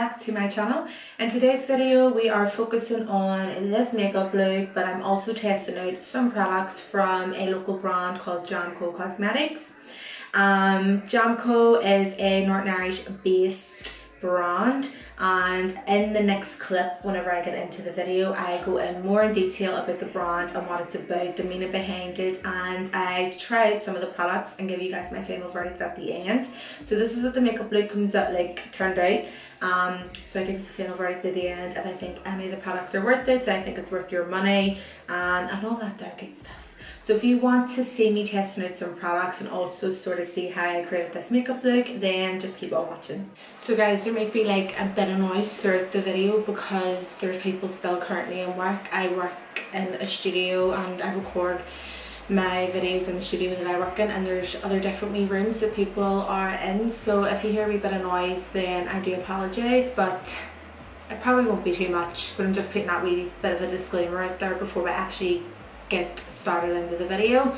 back to my channel. In today's video we are focusing on this makeup look, but I'm also testing out some products from a local brand called Jammco Cosmetics. Jammco is a Northern Irish based brand, and in the next clip, whenever I get into the video, I go in more in detail about the brand and what it's about, the meaning behind it, and I tried some of the products and give you guys my final verdict at the end. So this is what the makeup look turned out. So I give us a final verdict at the end if I think any of the products are worth it, I think it's worth your money, and all that there good stuff. So if you want to see me testing out some products and also sort of see how I created this makeup look, then just keep on watching. So guys, there might be like a bit of noise throughout the video because there's people still currently in work. I work in a studio and I record my videos in the studio that I work in, and there's other different wee rooms that people are in. So if you hear a wee bit of noise, then I do apologise, but it probably won't be too much. But I'm just putting that wee bit of a disclaimer out there before we actually get started into the video.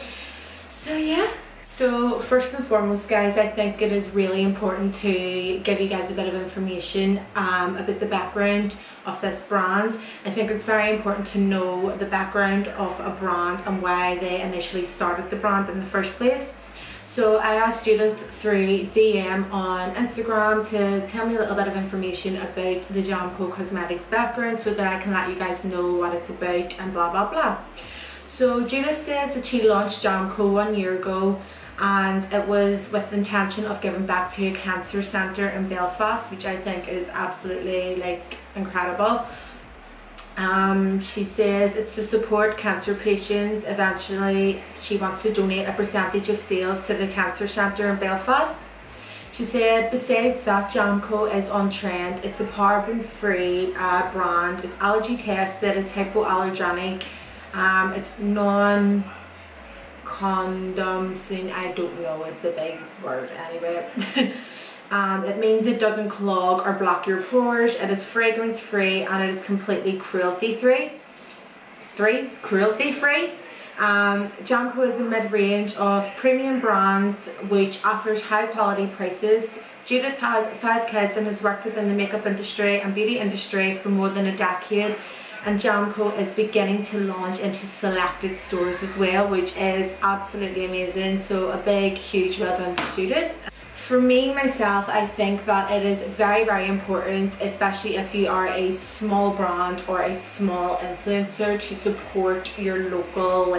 So yeah, so first and foremost guys, I think it is really important to give you guys a bit of information about the background of this brand. I think it's very important to know the background of a brand and why they initially started the brand in the first place. So I asked Judith through DM on Instagram to tell me a little bit of information about the Jammco Cosmetics background so that I can let you guys know what it's about and blah blah blah. So Judith says that she launched Jammco 1 year ago, and it was with the intention of giving back to a cancer centre in Belfast, which I think is absolutely like incredible. She says it's to support cancer patients. Eventually she wants to donate a percentage of sales to the cancer centre in Belfast. She said besides that, Jammco is on trend. It's a paraben free brand. It's allergy tested, it's hypoallergenic. It's non-condom, I don't know, it's a big word anyway. It means it doesn't clog or block your pores. It is fragrance free and it is completely cruelty free. Jammco is a mid-range of premium brands which offers high quality prices. Judith has 5 kids and has worked within the makeup industry and beauty industry for more than a decade. And Jammco is beginning to launch into selected stores as well, which is absolutely amazing. So a big, huge well done to Judith. For me, myself, I think that it is very, very important, especially if you are a small brand or a small influencer, to support your local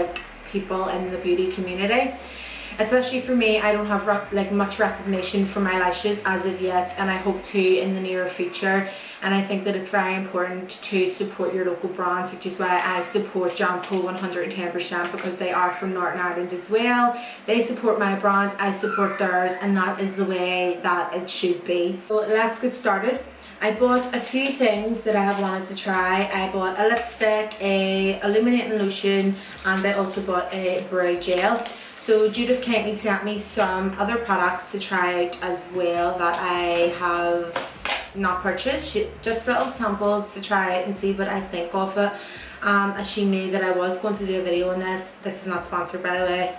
people in the beauty community. Especially for me, I don't have much recognition for my lashes as of yet, and I hope to in the near future. And I think that it's very important to support your local brands, which is why I support Jammco 110%, because they are from Northern Ireland as well. They support my brand, I support theirs, and that is the way that it should be. So let's get started. I bought a few things that I have wanted to try. I bought a lipstick, a illuminating lotion, and I also bought a brow gel. So Judith kindly sent me some other products to try out as well that I have not purchased. Just little samples to try it and see what I think of it. As she knew that I was going to do a video on this. This is not sponsored by the way,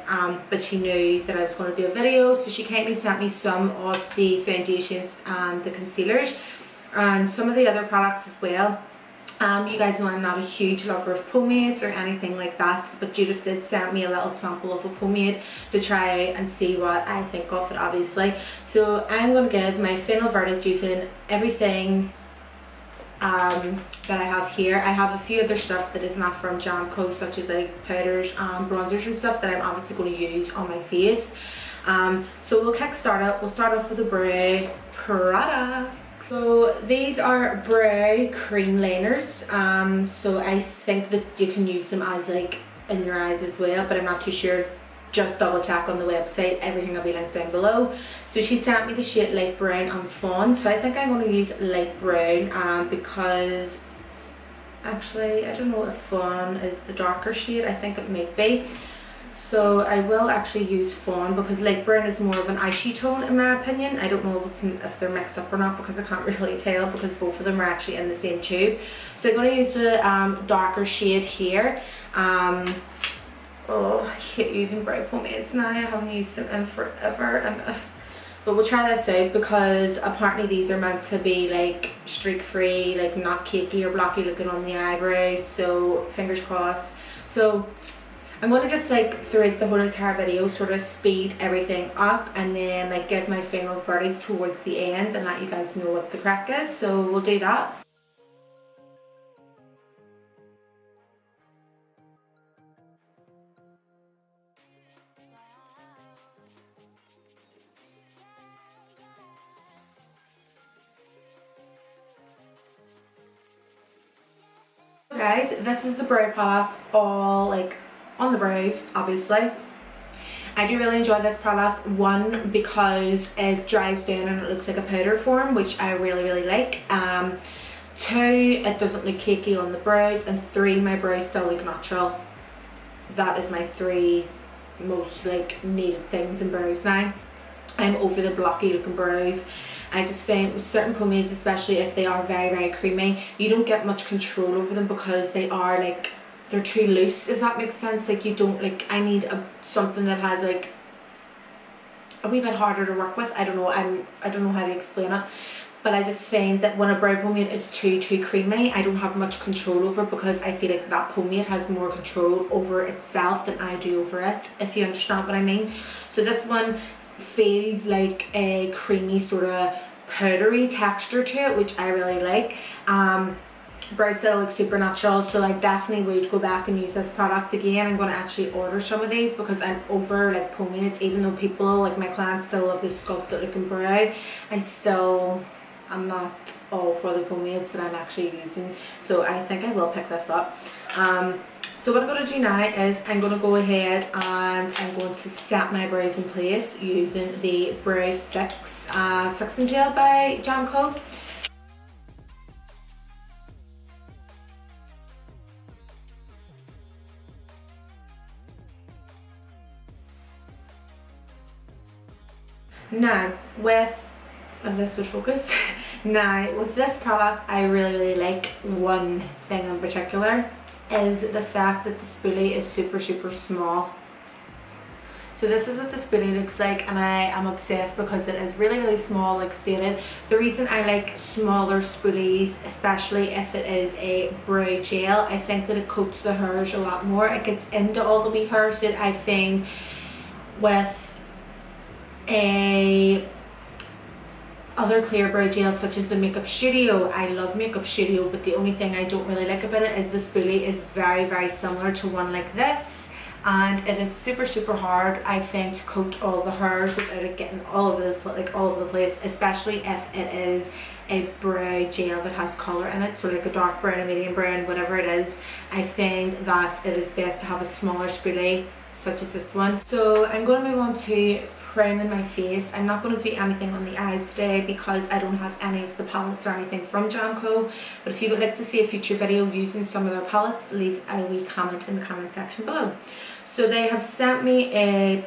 but she knew that I was going to do a video, so she kindly sent me some of the foundations and the concealers and some of the other products as well. You guys know I'm not a huge lover of pomades or anything like that, but Judith did send me a little sample of a pomade to try and see what I think of it, obviously. So I'm going to give my final verdict using everything that I have here. I have a few other stuff that is not from Jammco, such as like powders and bronzers and stuff that I'm obviously going to use on my face. So we'll kickstart it. We'll start off with the brow product. So these are brow cream liners, so I think that you can use them as in your eyes as well, but I'm not too sure. Just double check on the website, everything will be linked down below. So she sent me the shade light brown and fawn, so I think I'm going to use light brown because actually I don't know if fawn is the darker shade, I think it might be. So I will actually use fawn because light brown is more of an icy tone in my opinion. I don't know if they're mixed up or not because I can't really tell because both of them are actually in the same tube. So I'm going to use the darker shade here. Oh, I hate using brow pomades now. I haven't used them in forever, and But we'll try this out because apparently these are meant to be like streak free, like not cakey or blocky looking on the eyebrows, so fingers crossed. So I'm going to just like throughout the whole entire video sort of speed everything up and then like give my final verdict towards the end and let you guys know what the crack is. So we'll do that. Guys, this is the brow palette, all like on the brows obviously. I do really enjoy this product, one because it dries down and it looks like a powder form, which I really like. Two, it doesn't look cakey on the brows, and three, my brows still look natural. That is my three most like needed things in brows now. I'm over the blocky looking brows. I just find with certain pomades, especially if they are very creamy, you don't get much control over them because they are like, they're too loose, if that makes sense. Like you don't like, I need something that has like a wee bit harder to work with. I don't know, I don't know how to explain it, but I just find that when a brow pomade is too creamy, I don't have much control over, because I feel like that pomade has more control over itself than I do over it, if you understand what I mean. So this one feels like a creamy sort of powdery texture to it, which I really like. Brows still look super natural, so I definitely would go back and use this product again. I'm going to actually order some of these because I'm over like pomades, even though people like my clients still love this sculpted looking brow. I'm not all for the pomades that I'm actually using, so I think I will pick this up. So what I'm going to do now is I'm going to go ahead and I'm going to set my brows in place using the Brow Fix Fixing Gel by Jammco. Now if this would focus. Now with this product, I really like one thing in particular, is the fact that the spoolie is super small. So this is what the spoolie looks like, and I am obsessed because it is really small, like stated. The reason I like smaller spoolies, especially if it is a brow gel, I think that it coats the hairs a lot more. It gets into all the wee hairs that I think with other clear brow gels such as the Makeup Studio. I love Makeup Studio, but the only thing I don't really like about it is the spoolie is very similar to one like this, and it is super hard, I think, to coat all the hairs without it getting all over this, like all over the place, especially if it is a brow gel that has colour in it, so like a dark brown, a medium brown, whatever it is. I think that it is best to have a smaller spoolie such as this one. So I'm going to move on to priming my face. I'm not going to do anything on the eyes today because I don't have any of the palettes or anything from Jammco, but if you would like to see a future video using some of their palettes, leave a wee comment in the comment section below. So they have sent me a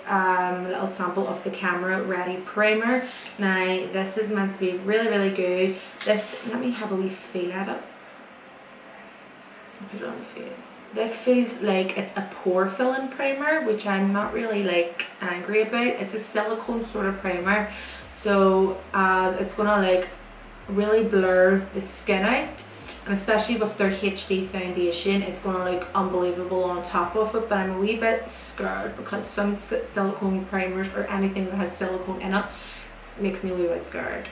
little sample of the Camera Ready Primer. Now this is meant to be really good. This, let me have a wee feel at it. Put it on the face. This feels like it's a pore filling primer, which I'm not really like angry about. It's a silicone sort of primer, so it's gonna like really blur the skin out, and especially with their HD foundation, it's gonna look unbelievable on top of it. But I'm a wee bit scared because some silicone primers or anything that has silicone in it makes me a wee bit scared.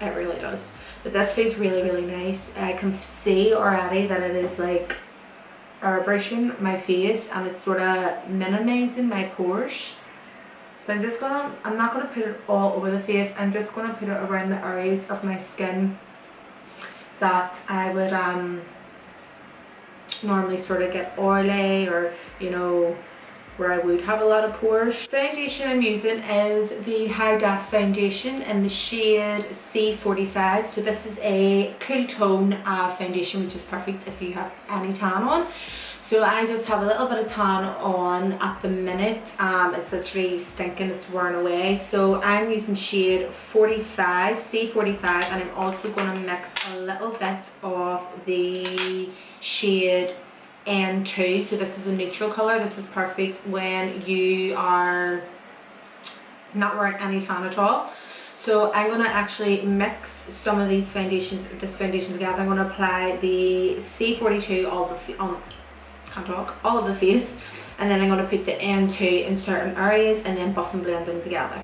It really does. But this feels really nice. I can see already that it is like airbrushing my face, and it's sort of minimizing my pores. So I'm not gonna put it all over the face. I'm just gonna put it around the areas of my skin that I would normally sort of get oily, or you know, where I would have a lot of pores. Foundation I'm using is the High Def foundation in the shade C45. So this is a cool tone foundation, which is perfect if you have any tan on. So I just have a little bit of tan on at the minute. It's literally stinking, it's wearing away. So I'm using shade 45, C45, and I'm also going to mix a little bit of the shade N2. So this is a neutral colour. This is perfect when you are not wearing any tan at all. So I'm going to actually mix some of this foundation together. I'm going to apply the C42 all of the face, and then I'm going to put the N2 in certain areas and then buff and blend them together.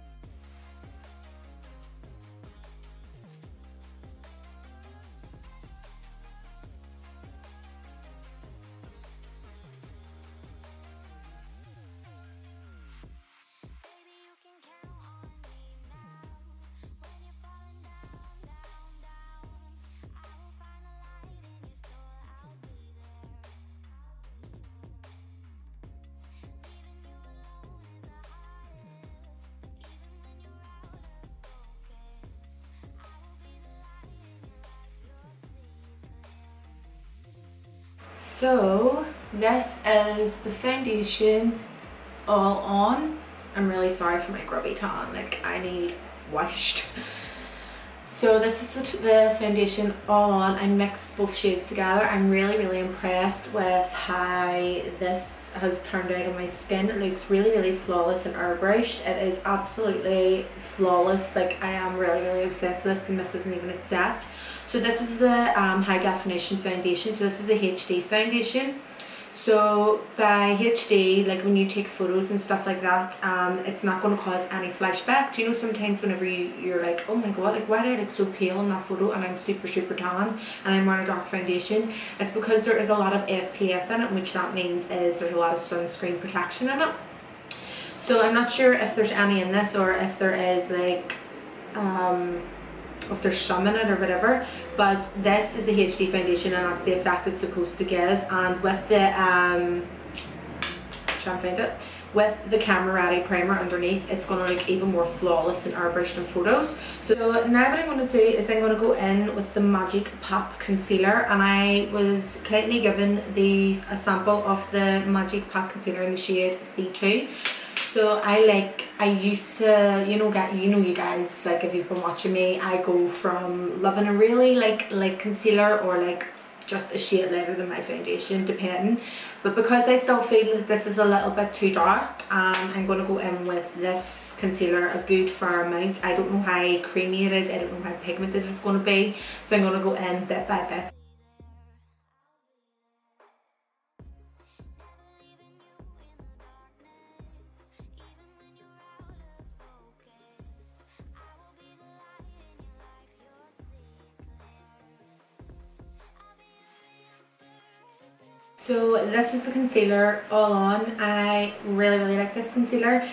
So this is the foundation all on. I'm really sorry for my grubby tan, like I need washed. So this is the foundation all on. I mixed both shades together. I'm really impressed with how this has turned out on my skin. It looks really flawless and airbrushed. It is absolutely flawless. Like I am really obsessed with this, and this isn't even a set. So this is the high definition foundation. So this is a HD foundation. So by HD, like when you take photos and stuff like that, it's not going to cause any flashback. Do you know sometimes whenever you're like, oh my god, like why did I look so pale in that photo and I'm super tan and I'm wearing a dark foundation? It's because there is a lot of SPF in it, which that means is there's a lot of sunscreen protection in it. So I'm not sure if there's any in this, or if there is like if there's some in it or whatever, but this is a HD foundation and that's the effect it's supposed to give. And with the with the camera ready primer underneath, it's going to look even more flawless and airbrushed in photos. So now what I'm going to do is I'm going to go in with the Magic Pat concealer, and I was kindly given a sample of the Magic Pat concealer in the shade C2. So I used to, you guys, like if you've been watching me, I go from loving a really like concealer or like just a shade lighter than my foundation, depending. But because I still feel that this is a little bit too dark, I'm going to go in with this concealer a good fair amount. I don't know how creamy it is, I don't know how pigmented it's going to be, so I'm going to go in bit by bit. So this is the concealer all on. I really like this concealer.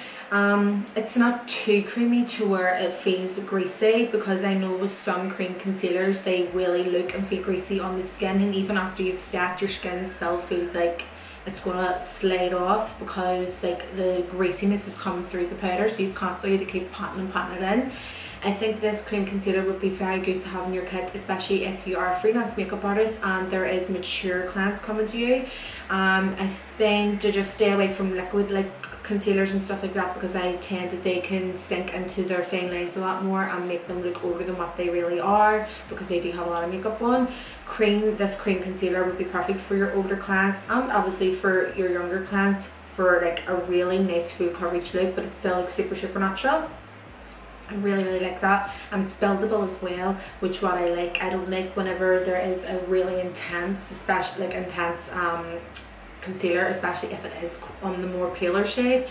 It's not too creamy to where it feels greasy, because I know with some cream concealers they really look and feel greasy on the skin, and even after you've set, your skin still feels like it's gonna slide off because like the greasiness is coming through the powder, so you've constantly to keep patting it in. I think this cream concealer would be very good to have in your kit, especially if you are a freelance makeup artist and there is mature clients coming to you. I think to just stay away from liquid like concealers and stuff like that, because I tend that they can sink into their fine lines a lot more and make them look older than what they really are, because they do have a lot of makeup on. This cream concealer would be perfect for your older clients, and obviously for your younger clients, for like a really nice full coverage look, but it's still like super natural. I really like that, and it's buildable as well, which what I like. I don't like whenever there is a really intense, especially like intense concealer, especially if it is on the more paler shade.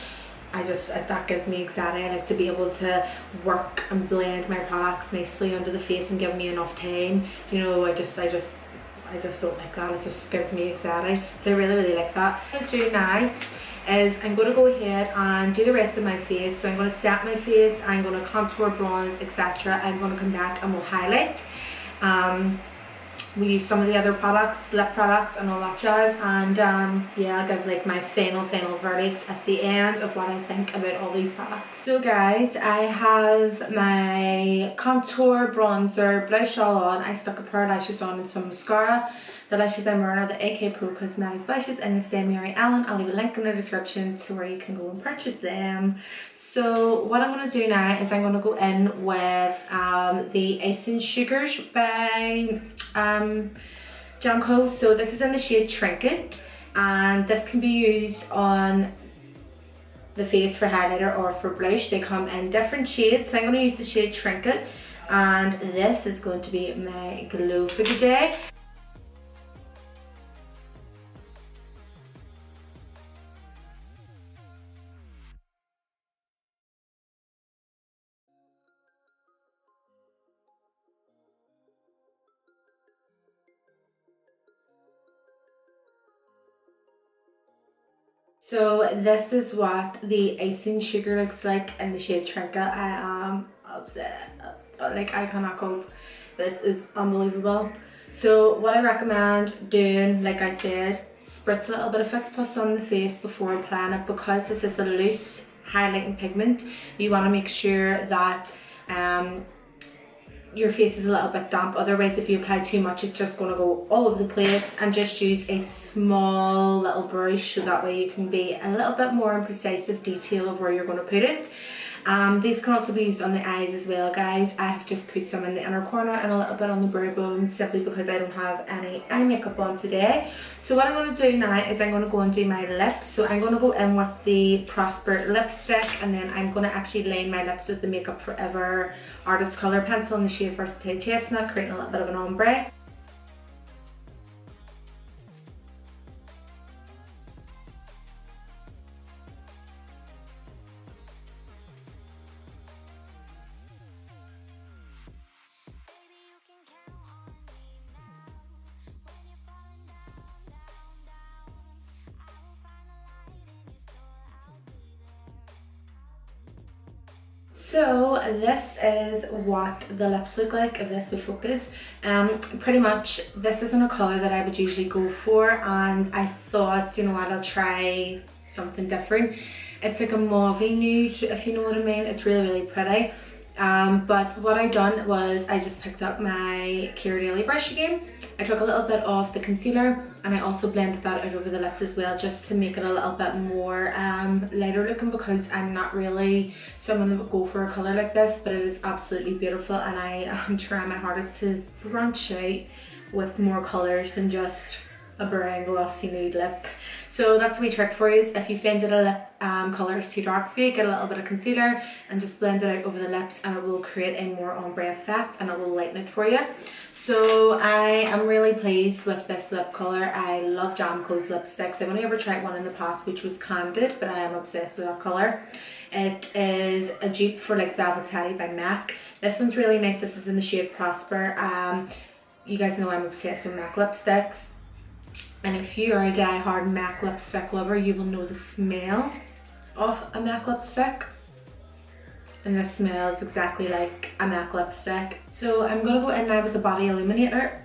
That gives me anxiety. I like to be able to work and blend my products nicely under the face and give me enough time. You know, I just don't like that. It just gives me anxiety. So I really like that. What I do now is I'm going to go ahead and do the rest of my face. So I'm going to set my face, I'm going to contour, bronze, etc. I'm going to come back and we'll highlight. We use some of the other products, lip products and all that jazz, and yeah, I'll give like my final verdict at the end of what I think about all these products. So guys, I have my contour, bronzer, blush all on. I stuck a pair of lashes on and some mascara. The lashes I'm wearing are the AK Pro Cosmetics lashes in the stem Mary Ellen. I'll leave a link in the description to where you can go and purchase them. So what I'm going to do now is I'm going to go in with the Icing Sugars by Jammco. So this is in the shade Trinket, and this can be used on the face for highlighter or for blush. They come in different shades, so I'm going to use the shade Trinket, and this is going to be my glow for the day. So this is what the icing sugar looks like in the shade Trinket. I am obsessed. Like, I cannot cope. This is unbelievable. So what I recommend doing, like I said, spritz a little bit of Fix Plus on the face before applying it, because this is a loose highlighting pigment. You want to make sure that your face is a little bit damp, otherwise if you apply too much it's just going to go all over the place. And just use a small little brush, so that way you can be a little bit more precise of detail of where you're going to put it. These can also be used on the eyes as well, guys. I have just put some in the inner corner and a little bit on the brow bone, simply because I don't have any eye makeup on today. So what I'm going to do now is I'm going to go and do my lips. So I'm going to go in with the Prosper lipstick, and then I'm going to actually line my lips with the Makeup Forever Artist Colour Pencil in the shade Versatile Chestnut, creating a little bit of an ombre. So this is what the lips look like if this would focus. Pretty much this isn't a colour that I would usually go for, and I thought, you know what, I'll try something different. It's like a mauve nude, if you know what I mean. It's really pretty. But what I done was I just picked up my Kira Daily brush again. I took a little bit of the concealer and I also blended that out over the lips as well, just to make it a little bit more lighter looking, because I'm not really someone that would go for a colour like this, but it is absolutely beautiful, and I am trying my hardest to branch out with more colours than just a brown glossy nude lip. So that's a wee trick for you. If you find that a lip colour is too dark for you, get a little bit of concealer and just blend it out over the lips, and it will create a more ombre effect and it will lighten it for you. So I am really pleased with this lip colour. I love Jammco's lipsticks. I've only ever tried one in the past, which was Candid, but I am obsessed with that colour. It is a dupe for like Velvet Teddy by MAC. This one's really nice. This is in the shade Prosper. You guys know I'm obsessed with MAC lipsticks. And if you are a die-hard MAC lipstick lover, you will know the smell of a MAC lipstick. And this smells exactly like a MAC lipstick. So I'm going to go in now with the Body Illuminator.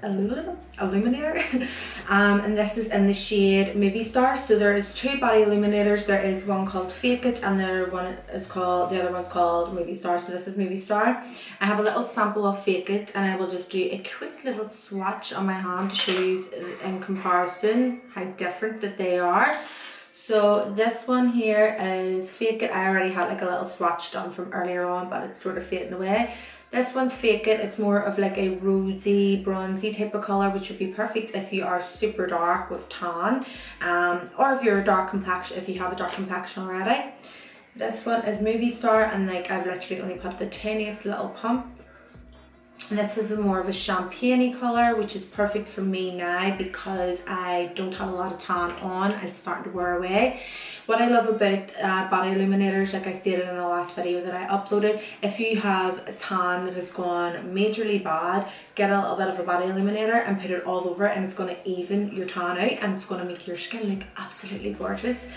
And this is in the shade Movie Star. So there is two body illuminators. There is one called Fake It, and the other one's called Movie Star. So this is Movie Star. I have a little sample of Fake It, and I will just do a quick little swatch on my hand to show you in comparison how different that they are. So this one here is Fake It. I already had like a little swatch done from earlier on, but it's sort of fading away. This one's Fake It. It's more of like a rosy, bronzy type of colour, which would be perfect if you are super dark with tan, or if you're a dark complexion, if you have a dark complexion already. This one is Movie Star, and like I've literally only put the tiniest little pump. And this is more of a champagne-y colour, which is perfect for me now because I don't have a lot of tan on. It's starting to wear away. What I love about body illuminators, like I stated in the last video that I uploaded, if you have a tan that has gone majorly bad, get a little bit of a body illuminator and put it all over, and it's going to even your tan out, and it's going to make your skin look absolutely gorgeous.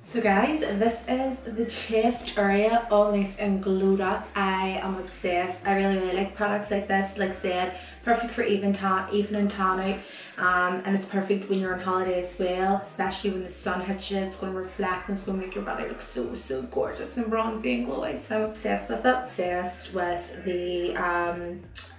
So guys, this is the chest area, all nice and glowed up. I am obsessed. I really like products like this. Like I said, perfect for evening and tan out, and it's perfect when you're on holiday as well, especially when the sun hits you. It's going to reflect and it's going to make your body look so gorgeous and bronzy and glowy. So I'm obsessed with it. Obsessed with the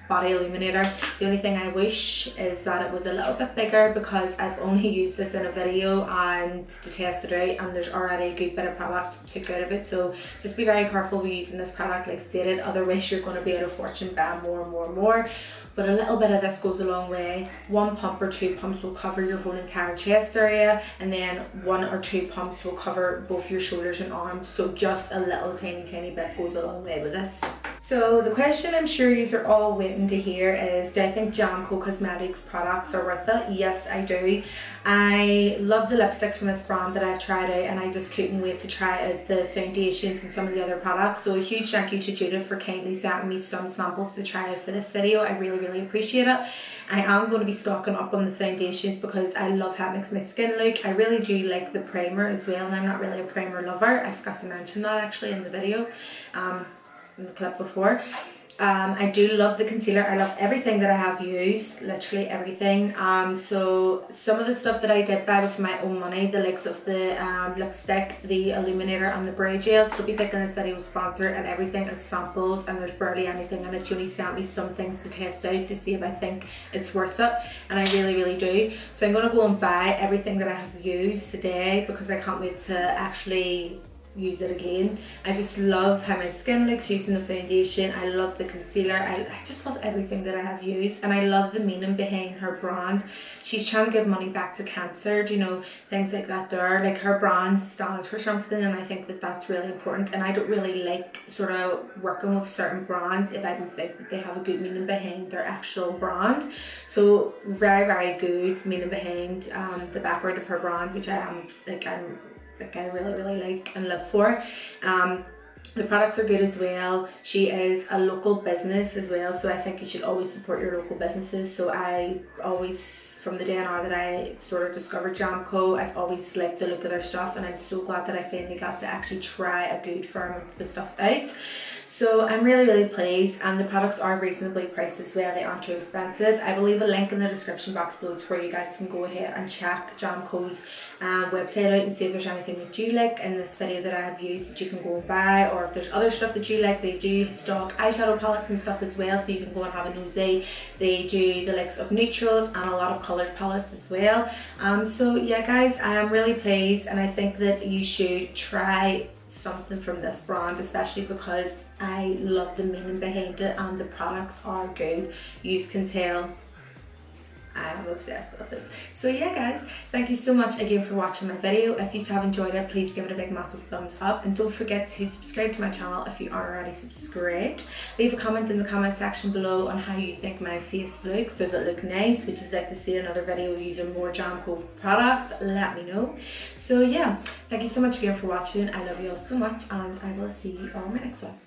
body illuminator. The only thing I wish is that it was a little bit bigger, because I've only used this in a video and to test it out, and there's already a good bit of product to get out of it. So just be very careful with using this product like stated, otherwise you're going to be out of fortune buying more and more and more. But a little bit of this goes a long way. 1 pump or 2 pumps will cover your whole entire chest area, and then 1 or 2 pumps will cover both your shoulders and arms. So just a little tiny bit goes a long way with this. So the question I'm sure you are all waiting to hear is, do I think Jammco Cosmetics products are worth it? Yes, I do. I love the lipsticks from this brand that I've tried out, and I just couldn't wait to try out the foundations and some of the other products. So a huge thank you to Judith for kindly sending me some samples to try out for this video. I really appreciate it. I am going to be stocking up on the foundations because I love how it makes my skin look. I really do like the primer as well, and I'm not really a primer lover. I forgot to mention that actually in the video. In the clip before. I do love the concealer. I love everything that I have used, literally everything. So some of the stuff that I did buy with my own money, the likes of the lipstick, the illuminator and the brow gel. So be thinking this video is sponsored, and everything is sampled and there's barely anything in it. She only sent me some things to test out to see if I think it's worth it, and I really do. So I'm going to go and buy everything that I have used today because I can't wait to actually use it again. I just love how my skin looks using the foundation. I love the concealer. I just love everything that I have used, and I love the meaning behind her brand. She's trying to give money back to cancer, you know, things like that there. Like, her brand stands for something, and I think that that's really important. And I don't really like sort of working with certain brands if I don't think that they have a good meaning behind their actual brand. So very good meaning behind the background of her brand, which I really like and live for. The products are good as well. She is a local business as well, so I think you should always support your local businesses. So I always, from the day and hour that I sort of discovered Jammco, I've always liked the look of their stuff, and I'm so glad that I finally got to actually try a good firm of the stuff out. So I'm really pleased, and the products are reasonably priced as well. They aren't too expensive. I will leave a link in the description box below where you guys can go ahead and check Jammco's website out and see if there's anything that you like in this video that I have used that you can go and buy, or if there's other stuff that you like. They do stock eyeshadow palettes and stuff as well, so you can go and have a nosy. They do the likes of neutrals and a lot of coloured palettes as well. So yeah guys, I am really pleased, and I think that you should try something from this brand, especially because I love the meaning behind it and the products are good. You can tell I am obsessed with it. So yeah guys, thank you so much again for watching my video. If you have enjoyed it, please give it a big massive thumbs up, and don't forget to subscribe to my channel if you aren't already subscribed. Leave a comment in the comment section below on how you think my face looks. Does it look nice? Would you like to see another video using more Jammco products? Let me know. So yeah, thank you so much again for watching. I love you all so much, and I will see you on my next one.